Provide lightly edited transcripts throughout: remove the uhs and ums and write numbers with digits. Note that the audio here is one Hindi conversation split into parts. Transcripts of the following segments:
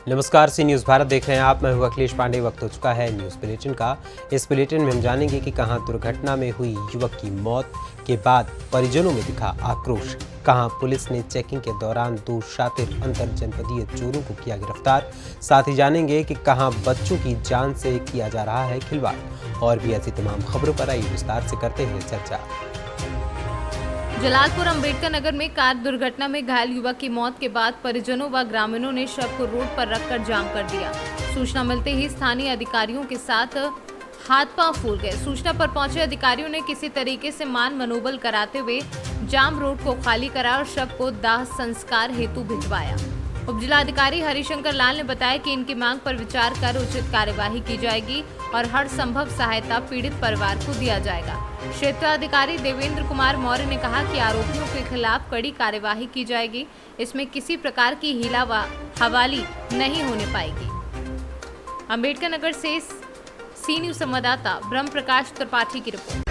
नमस्कार, सी न्यूज़ भारत देख रहे हैं आप। मैं हूं अखिलेश पांडे। वक्त हो चुका है न्यूज़ बुलेटिन का। इस बुलेटिन में हम जानेंगे कि कहां दुर्घटना में हुई युवक की मौत के बाद परिजनों में दिखा आक्रोश, कहां पुलिस ने चेकिंग के दौरान 2 शातिर अंतर जनपदीय चोरों को किया गिरफ्तार। साथ ही जानेंगे कि कहां बच्चों की जान से किया जा रहा है खिलवाड़। और भी ऐसी तमाम खबरों पर आइए विस्तार से करते हैं चर्चा। जलालपुर अंबेडकर नगर में कार दुर्घटना में घायल युवक की मौत के बाद परिजनों व ग्रामीणों ने शव को रोड पर रखकर जाम कर दिया। सूचना मिलते ही स्थानीय अधिकारियों के साथ हाथ पांव फूल गए। सूचना पर पहुंचे अधिकारियों ने किसी तरीके से मान मनोबल कराते हुए जाम रोड को खाली करा और शव को दाह संस्कार हेतु भिजवाया। उपजिलाधिकारी हरिशंकर लाल ने बताया कि इनकी मांग पर विचार कर उचित कार्यवाही की जाएगी और हर संभव सहायता पीड़ित परिवार को दिया जाएगा। क्षेत्राधिकारी देवेंद्र कुमार मौर्य ने कहा कि आरोपियों के खिलाफ कड़ी कार्यवाही की जाएगी। इसमें किसी प्रकार की हीला व हवाली नहीं होने पाएगी। अंबेडकर नगर से सी न्यूज़ संवाददाता ब्रह्म प्रकाश त्रिपाठी की रिपोर्ट।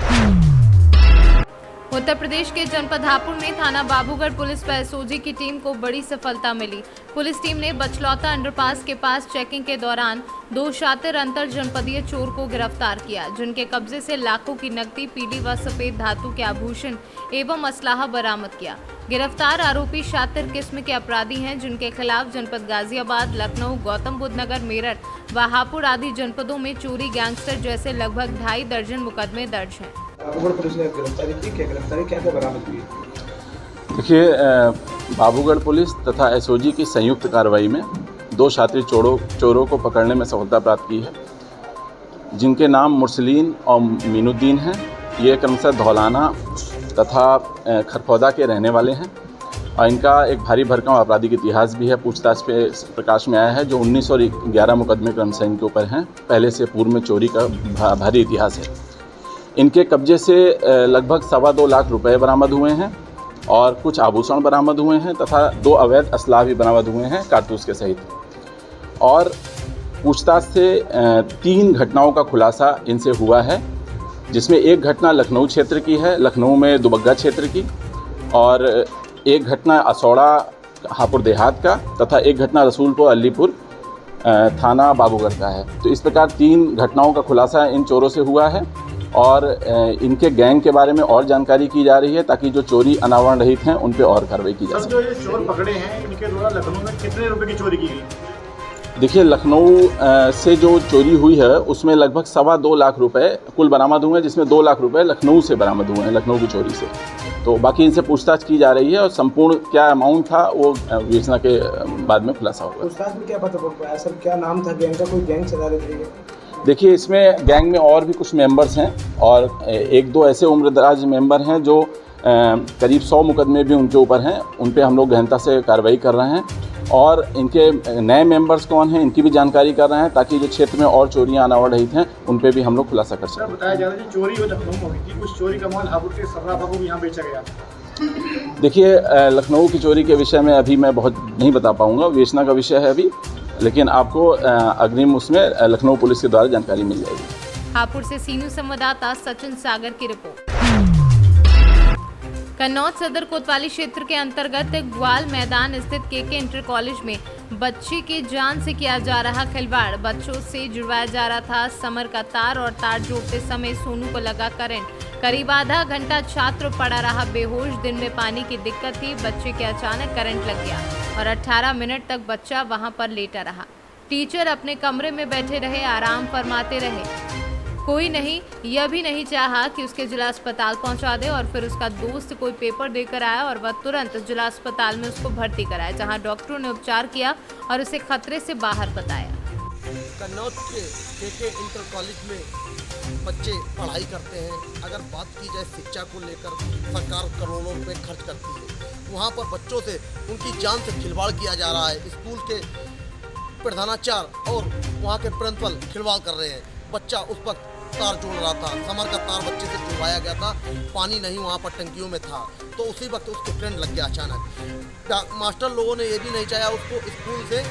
उत्तर प्रदेश के जनपद हापुड़ में थाना बाबूगढ़ पुलिस व एसओजी की टीम को बड़ी सफलता मिली। पुलिस टीम ने बचलौता अंडरपास के पास चेकिंग के दौरान 2 शातिर अंतर जनपदीय चोर को गिरफ्तार किया, जिनके कब्जे से लाखों की नकदी, पीली व सफेद धातु के आभूषण एवं असलाहा बरामद किया। गिरफ्तार आरोपी शातिर किस्म के अपराधी हैं, जिनके खिलाफ जनपद गाजियाबाद, लखनऊ, गौतम बुद्ध नगर, मेरठ व हापुड़ आदि जनपदों में चोरी, गैंगस्टर जैसे लगभग 2.5 दर्जन मुकदमे दर्ज हैं। बाबूगढ़ पुलिस ने गिरफ्तारी की, क्या बरामद हुई? देखिए, बाबूगढ़ पुलिस तथा एसओजी की संयुक्त कार्रवाई में 2 शातिर चोरों को पकड़ने में सफलता प्राप्त की है, जिनके नाम मुरसलीन और मीनुद्दीन हैं। ये क्रमशः धौलाना तथा खरखौदा के रहने वाले हैं और इनका एक भारी भरकम आपराधिक इतिहास भी है। पूछताछ पे प्रकाश में आया है जो 19 और 11 मुकदमे क्रमशः इनके ऊपर हैं। पहले से पूर्व में चोरी का भारी इतिहास है। इनके कब्जे से लगभग 2.25 लाख रुपए बरामद हुए हैं और कुछ आभूषण बरामद हुए हैं तथा 2 अवैध असलाह भी बरामद हुए हैं कारतूस के सहित। और पूछताछ से 3 घटनाओं का खुलासा इनसे हुआ है, जिसमें एक घटना लखनऊ क्षेत्र की है, लखनऊ में दुबग्गा क्षेत्र की, और एक घटना असौड़ा हापुड़ देहात का तथा एक घटना रसूलपुर अलीपुर थाना बाबूगढ़ का है। तो इस प्रकार 3 घटनाओं का खुलासा इन चोरों से हुआ है और इनके गैंग के बारे में और जानकारी की जा रही है ताकि जो चोरी अनावरण रहित हैं उन पे और कार्रवाई की जा सके। जो ये चोर पकड़े हैं, इनके द्वारा लखनऊ में कितने रुपए की चोरी की गई? देखिए, लखनऊ से जो चोरी हुई है उसमें लगभग 2.25 लाख रुपए कुल बरामद हुए हैं, जिसमें 2 लाख रुपए लखनऊ से बरामद हुए हैं, लखनऊ की चोरी से। तो बाकी इनसे पूछताछ की जा रही है और संपूर्ण क्या अमाउंट था वो विवेचना के बाद में खुलासा होगा। पूछताछ में क्या पता पाया सर, क्या नाम था गैंग का? कोई गैंग चला रही थी? देखिए, इसमें गैंग में और भी कुछ मेंबर्स हैं और 1-2 ऐसे उम्रदराज मेंबर हैं जो करीब 100 मुकदमे भी उनके ऊपर हैं। उन पे हम लोग गहनता से कार्रवाई कर रहे हैं और इनके नए मेंबर्स कौन हैं इनकी भी जानकारी कर रहे हैं ताकि जो क्षेत्र में और चोरियां अनावरण रहित हैं उन पे भी हम लोग खुलासा कर सकें। बताया जा रहा है चोरी लखनऊ में हुई थी, कुछ चोरी का माल हापुड़ के सर्राफा को भी यहाँ बेचा गया। देखिए, लखनऊ की चोरी के विषय में अभी मैं बहुत नहीं बता पाऊँगा, विवेचना का विषय है अभी, लेकिन आपको अग्रिम उसमें लखनऊ पुलिस के द्वारा जानकारी मिल जाएगी। हापुड़ से सी न्यूज़ संवाददाता सचिन सागर की रिपोर्ट। कन्नौज सदर कोतवाली क्षेत्र के अंतर्गत ग्वाल मैदान स्थित केके इंटर कॉलेज में बच्ची की जान से किया जा रहा खिलवाड़। बच्चों से जुड़वाया जा रहा था समर का तार और तार जोड़ते समय सोनू को लगा करंट। करीब आधा घंटा छात्र पड़ा रहा बेहोश। दिन में पानी की दिक्कत थी। बच्चे के अचानक करंट लग गया और 18 मिनट तक बच्चा वहां पर लेटा रहा। टीचर अपने कमरे में बैठे रहे, आराम फरमाते रहे। कोई नहीं यह भी नहीं चाहा कि उसके जिला अस्पताल पहुंचा दे और फिर उसका दोस्त कोई पेपर देकर आया और वह तुरंत जिला अस्पताल में उसको भर्ती कराया, जहां डॉक्टरों ने उपचार किया और उसे खतरे से बाहर बताया। कन्नौज के केके इंटर कॉलेज में बच्चे पढ़ाई करते हैं। अगर बात की जाए शिक्षा को लेकर, सरकार करोड़ों रुपए खर्च करती है, वहाँ पर बच्चों से उनकी जान से खिलवाड़ किया जा रहा है। स्कूल के प्रधानाचार्य और वहाँ के प्रिंसिपल खिलवाड़ कर रहे हैं। बच्चा उस वक्त तार जोड़ रहा था, समर का तार बच्चे से जुड़वाया गया था, पानी नहीं वहाँ पर टंकियों में था, तो उसी वक्त उसको करंट लग गया अचानक। मास्टर लोगों ने ये भी नहीं चाहा उसको स्कूल से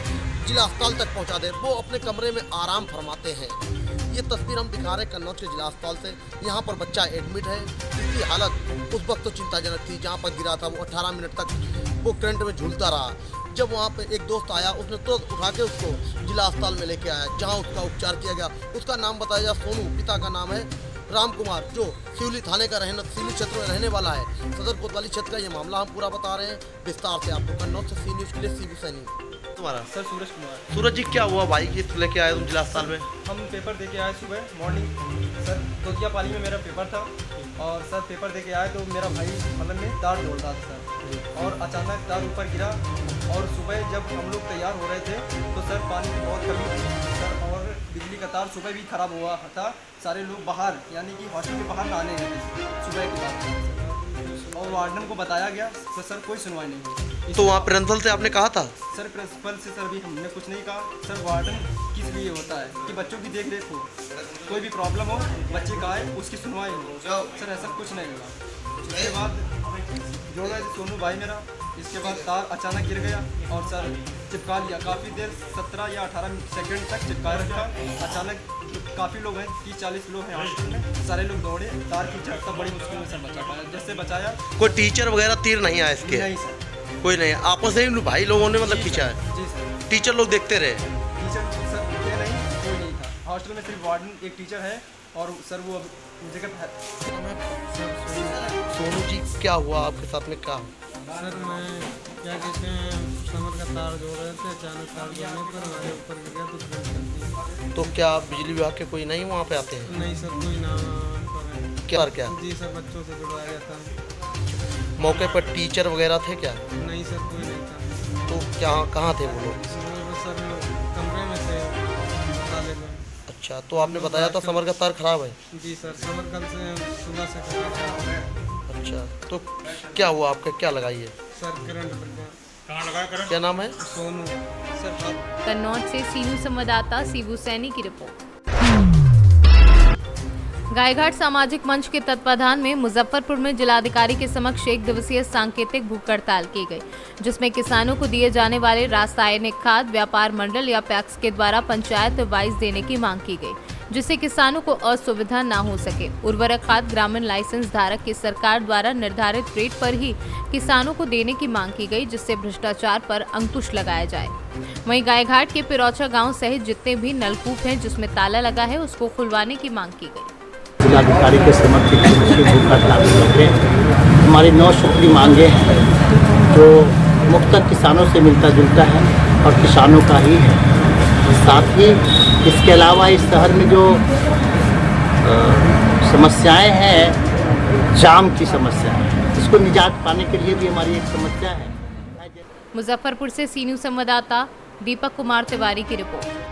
जिला अस्पताल तक पहुँचा दे, वो अपने कमरे में आराम फरमाते हैं। ये तस्वीर हम दिखा रहे हैं कन्नौज के जिला अस्पताल से। यहाँ पर बच्चा एडमिट है, जिसकी हालत उस वक्त तो चिंताजनक थी। जहाँ पर गिरा था वो 18 मिनट तक वो करंट में झूलता रहा। जब वहाँ पे एक दोस्त आया, उसने तुरंत उठा के उसको जिला अस्पताल में लेके आया, जहाँ उसका उपचार किया गया। उसका नाम बताया गया सोनू, पिता का नाम है राम कुमार, जो सिवली थाने का सिवली क्षेत्र में रहने वाला है। सदर कोतवाली क्षेत्र का ये मामला हम पूरा बता रहे हैं विस्तार से आपको। कन्नौज से सी न्यूज़ के लिए शिबू सैनी। तुम्हारा सर सूरज कुमार। सूरज जी, क्या हुआ भाई की लेके आए तुम जिला अस्पताल में? हम पेपर दे के आए सुबह मॉर्निंग सर, तोतिया पाली में मेरा पेपर था और सर पेपर दे के आए तो मेरा भाई मतलब में तार जोड़ रहा था सर, और अचानक तार ऊपर गिरा और सुबह जब हम लोग तैयार हो रहे थे तो सर पानी की बहुत कमी थी सर, और बिजली का तार सुबह भी ख़राब हुआ था। सारे लोग बाहर यानी कि हॉस्टल के बाहर नहाने गए थे सुबह के बाद, और वार्डन को बताया गया तो सर कोई सुनवाई नहीं हुई। तो वहाँ प्रिंसिपल से आपने कहा था? सर प्रिंसिपल से सर भी हमने कुछ नहीं कहा। सर वार्डन किस लिए होता है कि बच्चों की देख रेख हो, कोई भी प्रॉब्लम हो बच्चे का आए उसकी सुनवाई हो। सर ऐसा कुछ नहीं हुआ। उसके बाद जोड़ा है सोनू भाई मेरा, इसके बाद तार अचानक गिर गया और सर चिपका लिया। काफ़ी देर 17 या 18 सेकंड तक चिपकाए रखा। अचानक काफ़ी लोग हैं, 30-40 लोग हैं हॉस्टल में, सारे लोग दौड़े, तार की झटका बड़ी मुश्किल में सर बचा पाया। जैसे बचाया। कोई टीचर वगैरह तीर नहीं आया इसके? नहीं सर, कोई नहीं, आपस में भाई लोगों ने मतलब खींचा है? जी सर। टीचर लोग देखते रहे? टीचर सर ये नहीं, कोई नहीं था हॉस्टल में, सिर्फ वार्डन एक टीचर है और सर वो अब जगह। सोनू जी, क्या हुआ आपके साथ में? क्या सर मैं क्या कहते हैं समर का तार जोड़ रहे थे, अचानक तार जोड़ने पर हमारे ऊपर गिर गया तो करंट चलती है। तो क्या बिजली विभाग के कोई नहीं वहाँ पे आते हैं? नहीं सर, कोई नाम पर है। क्या क्या? जी सर, बच्चों से जुड़वाया गया था। मौके पर टीचर वगैरह थे क्या? नहीं सर, कोई नहीं था। तो क्या कहाँ थे वो लोग? वो सर कमरे में थे ताले में। अच्छा, तो आपने बताया था समर का तार खराब है? जी सर, समर कल से सुबह से खराब है। अच्छा, तो क्या हुआ आपका, क्या लगाई है? सर करंट लग गया। कहाँ लगा करंट? क्या नाम है? सोनू। सर कन्नौज से सी न्यूज़ संवाददाता शिबू सैनी की रिपोर्ट। गायघाट सामाजिक मंच के तत्वाधान में मुजफ्फरपुर में जिलाधिकारी के समक्ष 1 दिवसीय सांकेतिक भूख हड़ताल की गई, जिसमें किसानों को दिए जाने वाले रासायनिक खाद व्यापार मंडल या पैक्स के द्वारा पंचायत वाइज देने की मांग की गई, जिससे किसानों को असुविधा न हो सके। उर्वरक खाद ग्रामीण लाइसेंस धारक की सरकार द्वारा निर्धारित रेट पर ही किसानों को देने की मांग की गई, जिससे भ्रष्टाचार पर अंकुश लगाया जाए। वहीं गायघाट के पिरौचा गांव सहित जितने भी नलकूप हैं जिसमें ताला लगा है उसको खुलवाने की मांग की गई। जिलाधिकारी के समक्ष भूख हड़ताल करके हमारी 9 सूत्री मांगे हैं, जो मुख्यतः किसानों से मिलता जुलता है और किसानों का ही है। साथ ही इसके अलावा इस शहर में जो समस्याएं हैं, जाम की समस्या है, इसको निजात पाने के लिए भी हमारी एक समस्या है। मुजफ्फरपुर से सी न्यूज़ संवाददाता दीपक कुमार तिवारी की रिपोर्ट।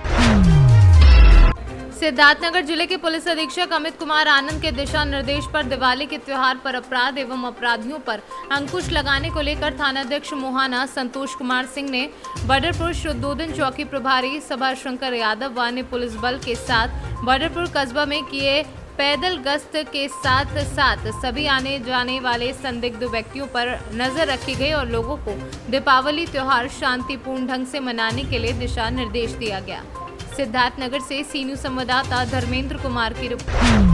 सिद्धार्थनगर जिले के पुलिस अधीक्षक अमित कुमार आनंद के दिशा निर्देश पर दिवाली के त्योहार पर अपराध एवं अपराधियों पर अंकुश लगाने को लेकर थानाध्यक्ष मोहाना संतोष कुमार सिंह ने बडरपुर शुद्धोदन चौकी प्रभारी सभा शंकर यादव व अन्य पुलिस बल के साथ बडरपुर कस्बा में किए पैदल गश्त के साथ साथ सभी आने जाने वाले संदिग्ध व्यक्तियों पर नजर रखी गई और लोगों को दीपावली त्योहार शांतिपूर्ण ढंग से मनाने के लिए दिशा निर्देश दिया गया। सिद्धार्थनगर से सी न्यूज़ संवाददाता धर्मेंद्र कुमार की रिपोर्ट।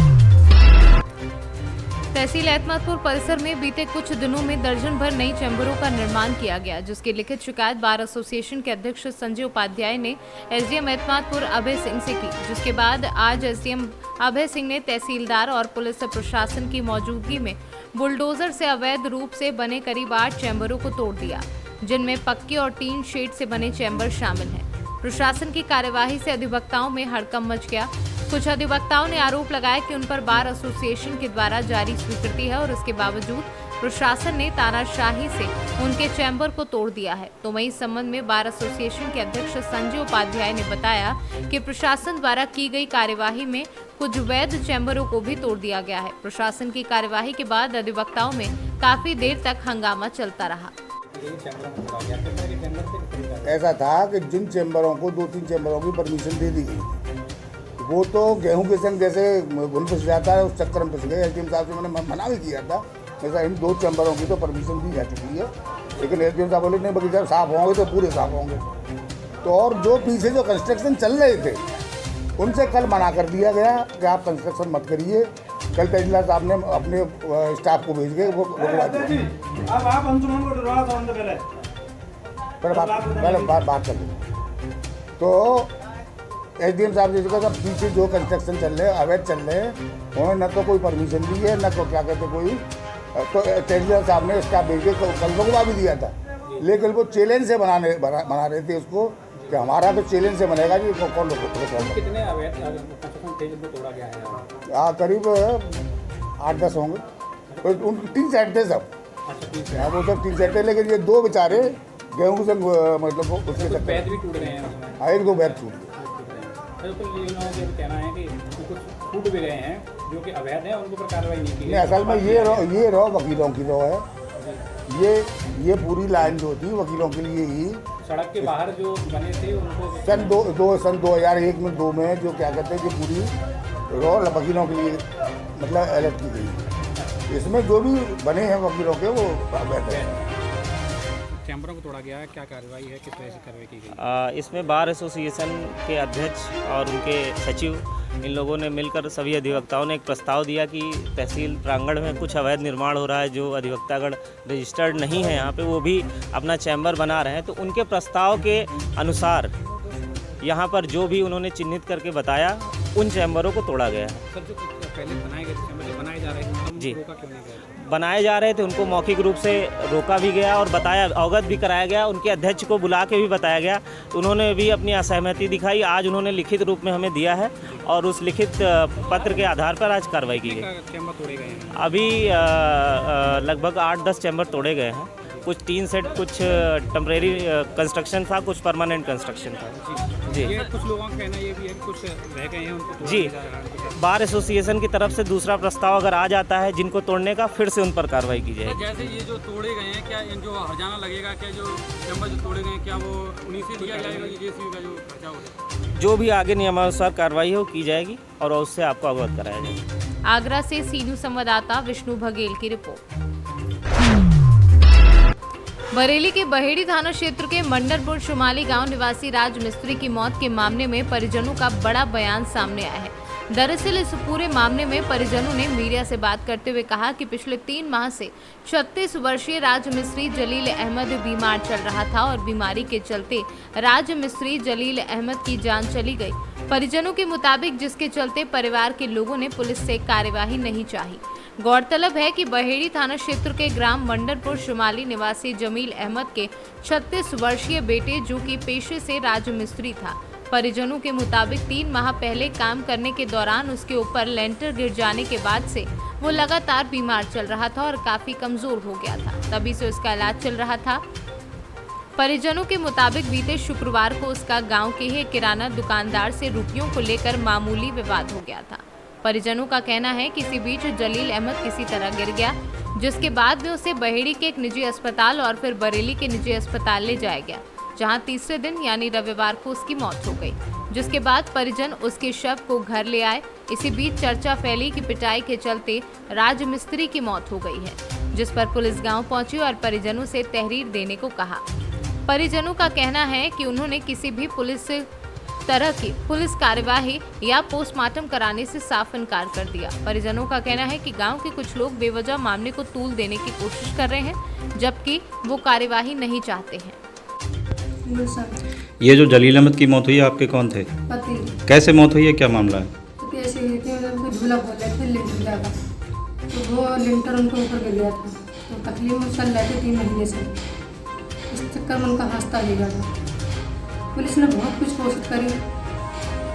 तहसील एतमादपुर परिसर में बीते कुछ दिनों में दर्जन भर नई चैम्बरों का निर्माण किया गया, जिसकी लिखित शिकायत बार एसोसिएशन के अध्यक्ष संजय उपाध्याय ने एसडीएम एतमादपुर अभय सिंह से की, जिसके बाद आज एसडीएम अभय सिंह ने तहसीलदार और पुलिस प्रशासन की मौजूदगी में बुलडोजर से अवैध रूप से बने करीब 8 चैम्बरों को तोड़ दिया, जिनमें पक्के और टीन शेड से बने चैम्बर शामिल हैं। प्रशासन की कार्यवाही से अधिवक्ताओं में हड़कंप मच गया। कुछ अधिवक्ताओं ने आरोप लगाया कि उन पर बार एसोसिएशन के द्वारा जारी स्वीकृति है और इसके बावजूद प्रशासन ने तानाशाही से उनके चैम्बर को तोड़ दिया है। तो वहीं इस संबंध में बार एसोसिएशन के अध्यक्ष संजय उपाध्याय ने बताया कि प्रशासन द्वारा की गई कार्यवाही में कुछ वैध चैम्बरों को भी तोड़ दिया गया है। प्रशासन की कार्यवाही के बाद अधिवक्ताओं में काफी देर तक हंगामा चलता रहा। ऐसा था कि जिन चैम्बरों को 2-3 चैम्बरों की परमिशन दे दी गई, वो तो गेहूं के संग जैसे घुल फंस जाता है, उस चक्कर में फंस गए। एसडीएम साहब से मैंने मना भी किया था, ऐसा इन 2 चैम्बरों की तो परमिशन दी जा चुकी है, लेकिन एसडीएम साहब बोले नहीं, बाकी जब साफ होंगे तो पूरे साफ होंगे। तो और जो पीछे जो कंस्ट्रक्शन चल रहे थे उनसे कल मना कर दिया गया कि आप कंस्ट्रक्शन मत करिए। कल तहसीलदार साहब ने अपने स्टाफ को भेज के वो रुकवा दिया। पहले बात कर ली। तो एसडीएम साहब जी का पीछे जो कंस्ट्रक्शन चल रहे अवैध चल रहे हैं, उन्होंने न तो कोई परमिशन दी है, न तो क्या कहते कोई, तो तहसीलदार साहब ने इसका भेज के कल्पना भी दिया था, लेकिन वो चैलेंज से बना रहे थे उसको कि हमारा तो चैलेंज से बनेगा जी, कौन कितने अवैध कंस्ट्रक्शन थे जिनको तोड़ा गया है? करीब 8-10 होंगे, तो उनकी 3 साइड थे सब। वो सब 3 साइड थे, लेकिन ये 2 बेचारे गेहूँ से मतलब उसके बैद भी टूट गए हैं। हाँ, 1-2 बैद टूट गए। तो ये कहना है कि कुछ टूट भी गए हैं जो कि अवैध हैं, उनके ऊपर कार्रवाई नहीं की। नहीं, असल में ये रो वकीलों की रो है। ये पूरी लाइन जो थी वकीलों के लिए ही, सड़क के बाहर जो बने थे उनको सन 2001 में 2 में जो क्या कहते हैं कि पूरी रो वकीलों के लिए मतलब अलर्ट की गई। इसमें जो भी बने हैं वकीलों के वो अवैध है। चैम्बरों को तोड़ा गया है, क्या कार्रवाई है, किस तरह से कार्रवाई की गई? इसमें बार एसोसिएशन के अध्यक्ष और उनके सचिव इन लोगों ने मिलकर सभी अधिवक्ताओं ने एक प्रस्ताव दिया कि तहसील प्रांगण में कुछ अवैध निर्माण हो रहा है, जो अधिवक्तागण रजिस्टर्ड नहीं है यहाँ पे, वो भी अपना चैम्बर बना रहे हैं। तो उनके प्रस्ताव के अनुसार यहाँ पर जो भी उन्होंने चिन्हित करके बताया, उन चैम्बरों को तोड़ा गया है। सर, जो पहले बनाए गए चैम्बर जो बनाए जा रहे हैं, जी, रोका क्यों नहीं गया? बनाए जा रहे थे, उनको मौखिक रूप से रोका भी गया और बताया, अवगत भी कराया गया, उनके अध्यक्ष को बुला के भी बताया गया। उन्होंने भी अपनी असहमति दिखाई। आज उन्होंने लिखित रूप में हमें दिया है और उस लिखित पत्र के आधार पर आज कार्रवाई की गई। चैम्बर तोड़े गए हैं अभी लगभग 8-10 चैम्बर तोड़े गए हैं। कुछ 3 सेट, कुछ टेम्परेरी कंस्ट्रक्शन था, कुछ परमानेंट कंस्ट्रक्शन था। जी, ये कुछ लोगों का कहना ये भी है कि कुछ रह गए हैं, उनको जी, बार एसोसिएशन की तरफ से दूसरा प्रस्ताव अगर आ जाता है जिनको तोड़ने का, फिर से उन पर कार्रवाई की जाएगी। जैसे ये जो तोड़े गए हैं, क्या जो हर्जाना लगेगा, क्या जो चैम्बर जो तोड़े गए हैं, क्या वो उन्हीं से दिया जाएगा, ये जेसीबी का जो खर्चा होगा? जो भी आगे नियमानुसार कार्रवाई है वो की जाएगी और उससे आपको अवगत कराया जाएगा। आगरा से सीनू संवाददाता विष्णु बघेल की रिपोर्ट। बरेली के बहेड़ी थाना क्षेत्र के मंडरपुर शुमाली गांव निवासी राज मिस्त्री की मौत के मामले में परिजनों का बड़ा बयान सामने आया है। दरअसल इस पूरे मामले में परिजनों ने मीडिया से बात करते हुए कहा कि पिछले 3 माह से 36 वर्षीय राज मिस्त्री जलील अहमद बीमार चल रहा था और बीमारी के चलते राज मिस्त्री जलील अहमद की जान चली गई। परिजनों के मुताबिक जिसके चलते परिवार के लोगों ने पुलिस से कार्यवाही नहीं चाही। गौरतलब है कि बहेड़ी थाना क्षेत्र के ग्राम मंडरपुर शुमाली निवासी जमील अहमद के 36 वर्षीय बेटे, जो कि पेशे से राज मिस्त्री था, परिजनों के मुताबिक 3 माह पहले काम करने के दौरान उसके ऊपर लेंटर गिर जाने के बाद से वो लगातार बीमार चल रहा था और काफी कमजोर हो गया था। तभी से उसका इलाज चल रहा था। परिजनों के मुताबिक बीते शुक्रवार को उसका गांव के ही किराना दुकानदार से रुपयों को लेकर मामूली विवाद हो गया था। परिजनों का कहना है कि इसी बीच जलील अहमद किसी तरह गिर गया, जिसके बाद में उसे बहेड़ी के एक निजी अस्पताल और फिर बरेली के निजी अस्पताल ले जाया गया, जहां तीसरे दिन यानी रविवार को उसकी मौत हो गई, जिसके बाद परिजन उसके शव को घर ले आए। इसी बीच चर्चा फैली कि पिटाई के चलते राज मिस्त्री की मौत हो गई है, जिस पर पुलिस गांव पहुंची और परिजनों से तहरीर देने को कहा। परिजनों का कहना है कि उन्होंने किसी भी तरह की पुलिस कार्यवाही या पोस्टमार्टम कराने से साफ इनकार कर दिया। परिजनों का कहना है कि गांव के कुछ लोग बेवजह मामले को तूल देने की कोशिश कर रहे हैं, जबकि वो कार्यवाही नहीं चाहते हैं। ये जो जलील अहमद की मौत हुई है, आपके कौन थे? पति। कैसे मौत हुई है, क्या मामला है? तो कैसे हुई थी, मतलब झूला बोल रहे थे लिंटर का, तो वो लिंटर उनके ऊपर गिर गया था, तो तकलीफ में चल रहे थे 3 महीने से। इस चक्कर में उनका हादसा हो गया था। पुलिस ने बहुत कुछ कोशिश करी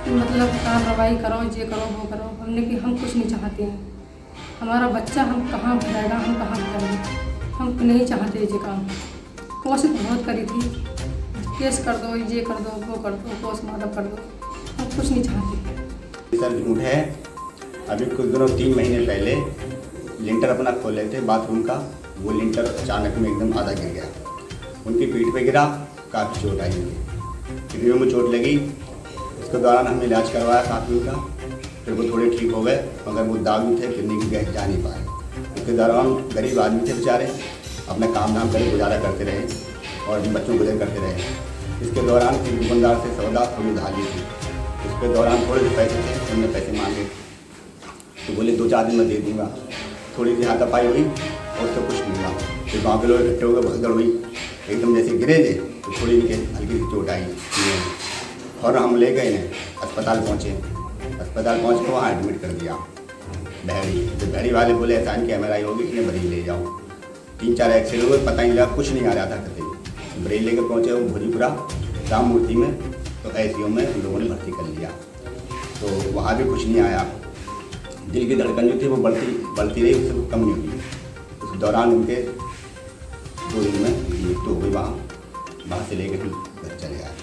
कि मतलब कार्रवाई करो, ये करो, वो करो। हमने कि हम कुछ नहीं चाहते हैं, हमारा बच्चा हम कहाँ भरेगा, हम कहाँ करेंगे, हम नहीं चाहते ये काम। कोशिश बहुत करी थी, केस कर दो, ये कर दो, वो कर दो, पोस्टमार्टम कर दो, हम कुछ नहीं चाहते। सर झूठ है। अभी कुछ दिनों 3 महीने पहले लिंटर अपना खोल रहे थे बाथरूम का, वो लिंटर अचानक में एकदम आधा गिर गया, उनकी पीठ पे गिरा, काफ़ी चोट आई उनकी, किडनियों में चोट लगी। इसके दौरान हमने इलाज करवाया काफ़ी उनका, फिर वो थोड़े ठीक हो गए, मगर वो दागी थे, किडनी की गैस जा नहीं पाए। उसके दौरान गरीब आदमी थे बेचारे, अपना काम धाम करके गुजारा करते रहे और अपने बच्चों को गुजर करते रहे। इसके दौरान एक दुकानदार से सौदा थोड़ी उधार ली थी, उसके दौरान थोड़े से पैसे थे, हमने पैसे मांगे तो बोले 2-4 दिन में दे दूँगा। थोड़ी सी हाथापाई हुई और उससे कुछ नहीं हुआ। फिर गाँव के लोग इकट्ठे हो गए, भगदड़ हुई, एकदम जैसे गिरे थे तो थोड़ी इनके हल्की सी चोट आई और हम ले गए इन्हें अस्पताल पहुँचे। अस्पताल पहुँच के वहाँ एडमिट कर दिया बहरी। तो बहरी वाले बोले ऐसा इनकी MRI होगी, इन्हें बरेली ले जाओ। 3-4 एक्सरे हुए, पता नहीं लगा, कुछ नहीं आ रहा था कहीं। बरेली लेकर पहुँचे वो भोजीपुरा राम मूर्ति में, तो ICU में उन लोगों ने भर्ती कर लिया। तो वहाँ भी कुछ नहीं आया। दिल की धड़कन जो थी वो बढ़ती रही, उससे वो कम नहीं हुई। उस दौरान उनके 2 दिन में मृत्यु हो गई। वहाँ से लेकर फिर घर चले आए।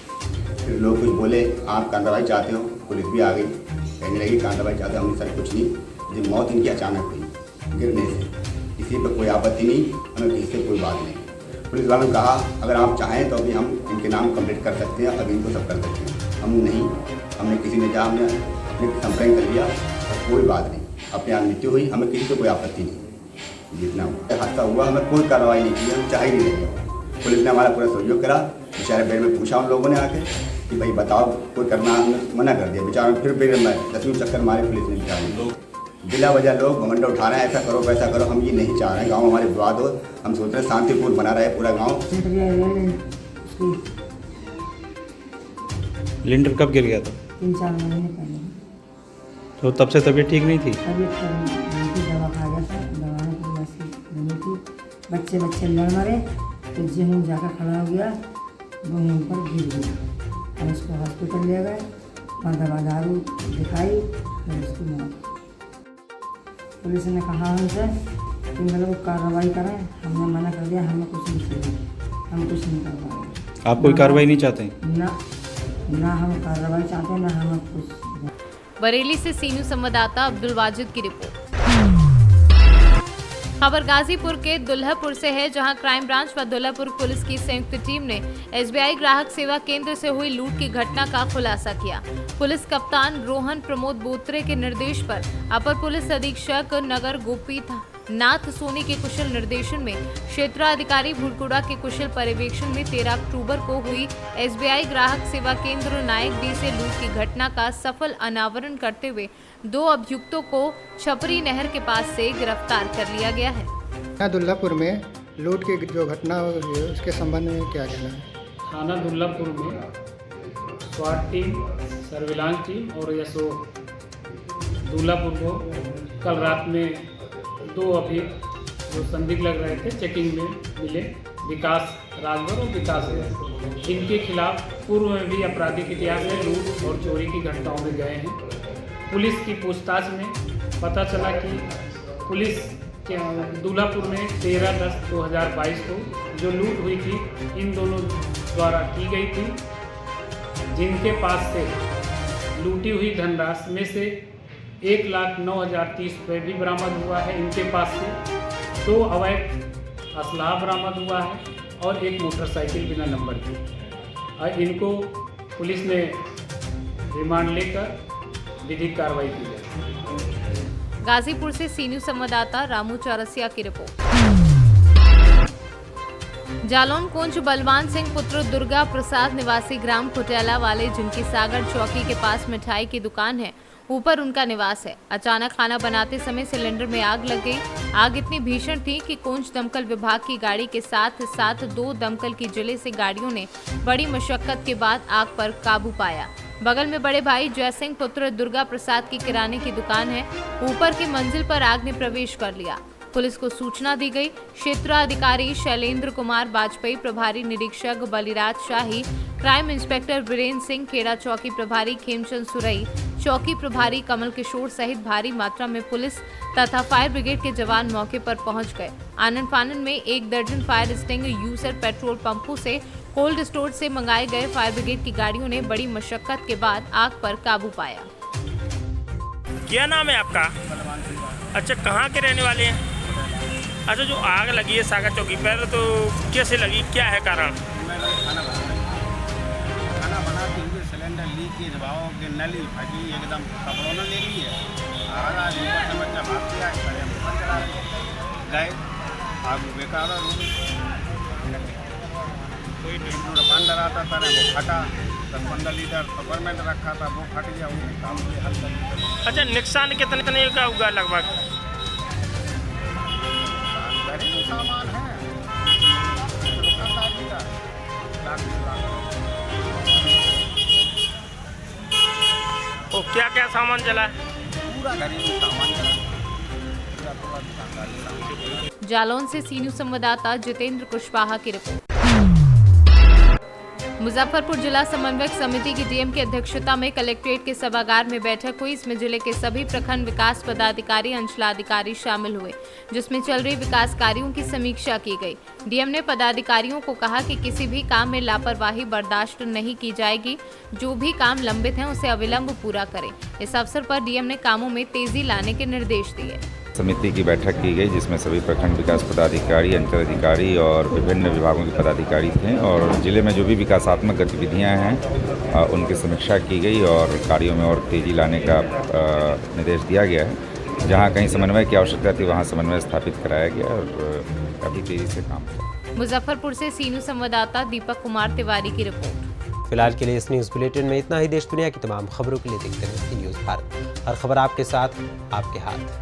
फिर लोग कुछ बोले आप कार्रवाई चाहते हो, पुलिस भी आ गई, कहने लगी कार्रवाई चाहते हो। हमने सर कुछ नहीं, ये मौत इनकी अचानक हुई गिरने से, किसी पर कोई आपत्ति नहीं, हमें किसी से कोई बात नहीं। पुलिस वालों ने कहा अगर आप चाहें तो अभी हम इनके नाम कंप्लीट कर सकते हैं, अभी इनको सब कर सकते हैं। हम नहीं, हमने किसी ने जहाँ हमने अपने संपर्क कर लिया और कोई बात नहीं, अपने आप मृत्यु हुई, हमें किसी से कोई आपत्ति नहीं। जितना हादसा हुआ हमें कोई कार्रवाई नहीं की, हम चाह ही नहीं रहे। पुलिस ने हमारा पूरा सहयोग करा। बेचारे बेड में पूछा उन लोगों ने आके कि भाई बताओ कोई करना, हमने मना कर दिया। बेचारा फिर बेड में 10वें चक्कर मारे पुलिस ने। बेचारे लोग बिला वजह लोग घमंड उठा रहे हैं, ऐसा करो वैसा करो। हम ये नहीं चाह रहे हैं गाँव हमारे विवाद हो, हम सोच रहे हैं शांतिपूर्ण बना रहे पूरा गाँव। लिंटर कब गिर गया था? 3-4 महीने पहले। तो तब से तबीयत ठीक नहीं थी? तबीयत दवा खा गया था, दवा ने पूरी वैसी बनी थी। बच्चे लड़ मरे तो जिन जाकर खड़ा हो गया, वो यहीं पर गिर गया। हम उसको हॉस्पिटल ले गए, वहाँ दवा दारू दिखाई, फिर उसकी मौत। पुलिस ने कहा हमसे कि मतलब कार्रवाई करें, हमने मना कर दिया, हमें कुछ नहीं चाहिए, हम कुछ नहीं कर पाएंगे। आप कोई कार्रवाई नहीं चाहते? ना हम कार्रवाई चाहते, ना हम कुछ। बरेली से सीनू संवाददाता अब्दुल वाजिद की रिपोर्ट। खबर गाजीपुर के दुल्हापुर से है, जहां क्राइम ब्रांच व दुल्हापुर पुलिस की संयुक्त टीम ने SBI ग्राहक सेवा केंद्र से हुई लूट की घटना का खुलासा किया। पुलिस कप्तान रोहन प्रमोद बोत्रे के निर्देश पर अपर पुलिस अधीक्षक नगर गोपीनाथ सोनी के कुशल निर्देशन में क्षेत्राधिकारी भूलकुड़ा के कुशल पर्यवेक्षण में 13 अक्टूबर को हुई SBI ग्राहक सेवा केंद्र नायक डी से लूट की घटना का सफल अनावरण करते हुए 2 अभियुक्तों को छपरी नहर के पास से गिरफ्तार कर लिया गया है। यहाँ दुल्लापुर में लूट की जो घटना हुई है उसके संबंध में क्या कहना है? थाना दुल्लापुर में स्वाट टीम, सर्विलांस टीम और एसओ दुल्लापुर को कल रात में 2 अभियुक्त जो संदिग्ध लग रहे थे चेकिंग में मिले, विकास राजभर और विकास है, जिनके खिलाफ पूर्व में भी आपराधिक इतिहास में लूट और चोरी की घटनाओं में गए हैं। पुलिस की पूछताछ में पता चला कि पुलिस के दुल्हापुर में 13/10/2022 को जो लूट हुई थी इन दोनों द्वारा की गई थी, जिनके पास से लूटी हुई धनराशि में से 1,09,030 रुपये भी बरामद हुआ है। इनके पास से 2 अवैध असलाह बरामद हुआ है और 1 मोटरसाइकिल बिना नंबर की। और इनको पुलिस ने रिमांड लेकर विधिक कार्रवाई की जाए। गाजीपुर से सीनू संवाददाता रामू चौरसिया की रिपोर्ट। जालौन कुंज बलवान सिंह पुत्र दुर्गा प्रसाद निवासी ग्राम कुटियाला वाले, जिनकी सागर चौकी के पास मिठाई की दुकान है, ऊपर उनका निवास है। अचानक खाना बनाते समय सिलेंडर में आग लग गई। आग इतनी भीषण थी कि कुंज दमकल विभाग की गाड़ी के साथ साथ 2 दमकल की जिले से गाड़ियों ने बड़ी मशक्कत के बाद आग पर काबू पाया। बगल में बड़े भाई जयसिंह पुत्र दुर्गा प्रसाद की किराने की दुकान है। ऊपर की मंजिल पर आग ने प्रवेश कर लिया। पुलिस को सूचना दी गई। क्षेत्राधिकारी शैलेंद्र कुमार वाजपेयी, प्रभारी निरीक्षक बलिराज शाही, क्राइम इंस्पेक्टर वीरेंद्र सिंह, खेड़ा चौकी प्रभारी खेमचंद सुरई, चौकी प्रभारी कमल किशोर सहित भारी मात्रा में पुलिस तथा फायर ब्रिगेड के जवान मौके पर पहुंच गए। आनन फानन में 1 दर्जन फायर एक्सटिंग्विशर पेट्रोल पंपों से कोल्ड स्टोर से मंगाए गए फायर ब्रिगेड की गाड़ियों ने बड़ी मशक्कत के बाद आग पर काबू पाया। क्या नाम है आपका? अच्छा, कहाँ के रहने वाले हैं? अच्छा, जो आग लगी है सागर चौकी पर, तो कैसे लगी, क्या है कारण? खाना बनाते हुए सिलेंडर लीकेज भाव के नली फटी एकदम, कपड़ों ने ले ली है। आज ऊपर से बच्चा भाग गया, चला गए आग बेकार कोई बंद रहा था वो फटा। 10-15 लीटर गवर्नमेंट रखा था वो फट गया, वो काम के हल कर। अच्छा, नुकसान कितने का होगा लगभग? घरेलू सामान है, दुकानदारी का सामान जला है? पूरा घरेलू सामान जला, पूरा दुकानदारी सामान। जालौन से सी न्यूज़ संवाददाता जितेंद्र कुशवाहा की रिपोर्ट। मुजफ्फरपुर जिला समन्वयक समिति की डीएम की अध्यक्षता में कलेक्ट्रेट के सभागार में बैठक हुई। इसमें जिले के सभी प्रखंड विकास पदाधिकारी, अंचलाधिकारी शामिल हुए, जिसमें चल रही विकास कार्यों की समीक्षा की गई। डीएम ने पदाधिकारियों को कहा कि किसी भी काम में लापरवाही बर्दाश्त नहीं की जाएगी। जो भी काम लंबित हैं उसे अविलंब पूरा करें। इस अवसर पर डीएम ने कामों में तेजी लाने के निर्देश दिए। समिति की बैठक की गई जिसमें सभी प्रखंड विकास पदाधिकारी, अंचलाधिकारी और विभिन्न विभागों के पदाधिकारी थे और जिले में जो भी विकासात्मक गतिविधियां हैं उनकी समीक्षा की गई और कार्यों में और तेजी लाने का निर्देश दिया गया है। जहां कहीं समन्वय की आवश्यकता थी वहां समन्वय स्थापित कराया गया और काफ़ी तेजी से काम किया। मुजफ्फरपुर से सी न्यूज़ संवाददाता दीपक कुमार तिवारी की रिपोर्ट। फिलहाल के लिए इस न्यूज़ बुलेटिन में इतना ही। देश दुनिया की तमाम खबरों के लिए देखते रहिए न्यूज़ भारत। हर खबर आपके साथ, आपके हाथ।